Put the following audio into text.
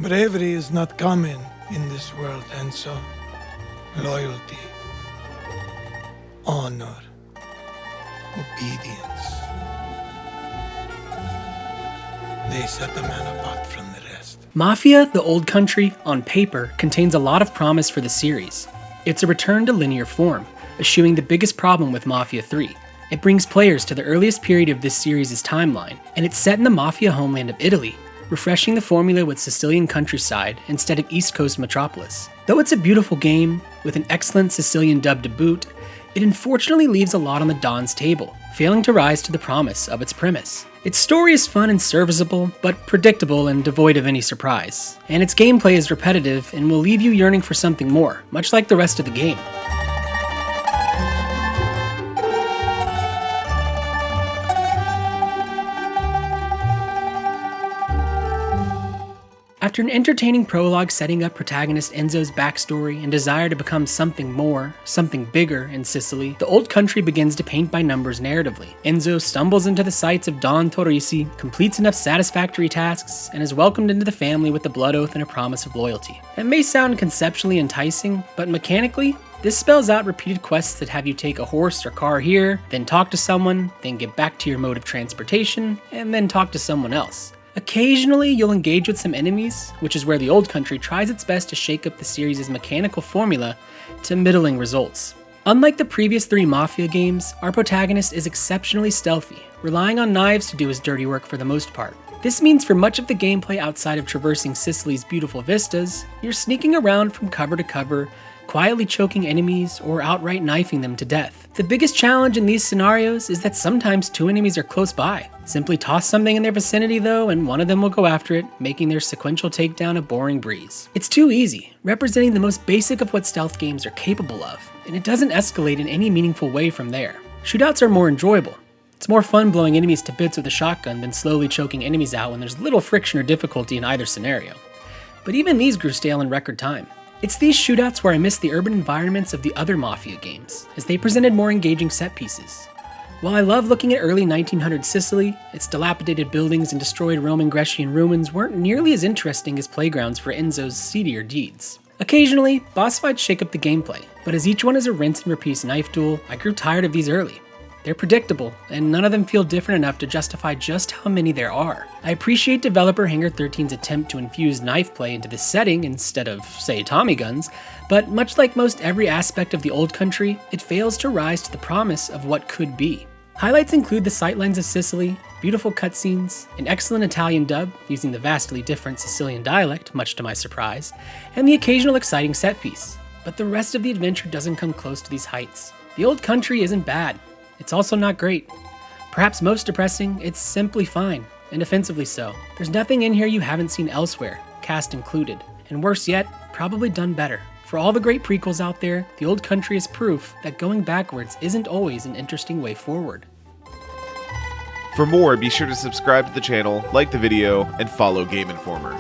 Bravery is not common in this world, Enzo. Loyalty, honor, obedience. They set the man apart from the rest. Mafia: The Old Country, on paper, contains a lot of promise for the series. It's a return to linear form, eschewing the biggest problem with Mafia 3. It brings players to the earliest period of this series' timeline, and it's set in the Mafia homeland of Italy, refreshing the formula with Sicilian countryside instead of East Coast metropolis. Though it's a beautiful game, with an excellent Sicilian dub to boot, it unfortunately leaves a lot on the Don's table, failing to rise to the promise of its premise. Its story is fun and serviceable, but predictable and devoid of any surprise. And its gameplay is repetitive and will leave you yearning for something more, much like the rest of the game. After an entertaining prologue setting up protagonist Enzo's backstory and desire to become something more, something bigger in Sicily, The Old Country begins to paint by numbers narratively. Enzo stumbles into the sights of Don Torrisi, completes enough satisfactory tasks, and is welcomed into the family with a blood oath and a promise of loyalty. It may sound conceptually enticing, but mechanically, this spells out repeated quests that have you take a horse or car here, then talk to someone, then get back to your mode of transportation, and then talk to someone else. Occasionally, you'll engage with some enemies, which is where The Old Country tries its best to shake up the series' mechanical formula to middling results. Unlike the previous 3 Mafia games, our protagonist is exceptionally stealthy, relying on knives to do his dirty work for the most part. This means for much of the gameplay outside of traversing Sicily's beautiful vistas, you're sneaking around from cover to cover, quietly choking enemies or outright knifing them to death. The biggest challenge in these scenarios is that sometimes 2 enemies are close by. Simply toss something in their vicinity though, and one of them will go after it, making their sequential takedown a boring breeze. It's too easy, representing the most basic of what stealth games are capable of, and it doesn't escalate in any meaningful way from there. Shootouts are more enjoyable. It's more fun blowing enemies to bits with a shotgun than slowly choking enemies out when there's little friction or difficulty in either scenario. But even these grew stale in record time. It's these shootouts where I miss the urban environments of the other Mafia games, as they presented more engaging set pieces. While I love looking at early 1900s Sicily, its dilapidated buildings and destroyed Roman Grecian ruins weren't nearly as interesting as playgrounds for Enzo's seedier deeds. Occasionally, boss fights shake up the gameplay, but as each one is a rinse and repeat knife duel, I grew tired of these early. They're predictable, and none of them feel different enough to justify just how many there are. I appreciate developer Hangar 13's attempt to infuse knife play into this setting instead of, say, Tommy guns, but much like most every aspect of The Old Country, it fails to rise to the promise of what could be. Highlights include the sightlines of Sicily, beautiful cutscenes, an excellent Italian dub using the vastly different Sicilian dialect, much to my surprise, and the occasional exciting set piece. But the rest of the adventure doesn't come close to these heights. The Old Country isn't bad. It's also not great. Perhaps most depressing, it's simply fine, and offensively so. There's nothing in here you haven't seen elsewhere, cast included. And worse yet, probably done better. For all the great prequels out there, The Old Country is proof that going backwards isn't always an interesting way forward. For more, be sure to subscribe to the channel, like the video, and follow Game Informer.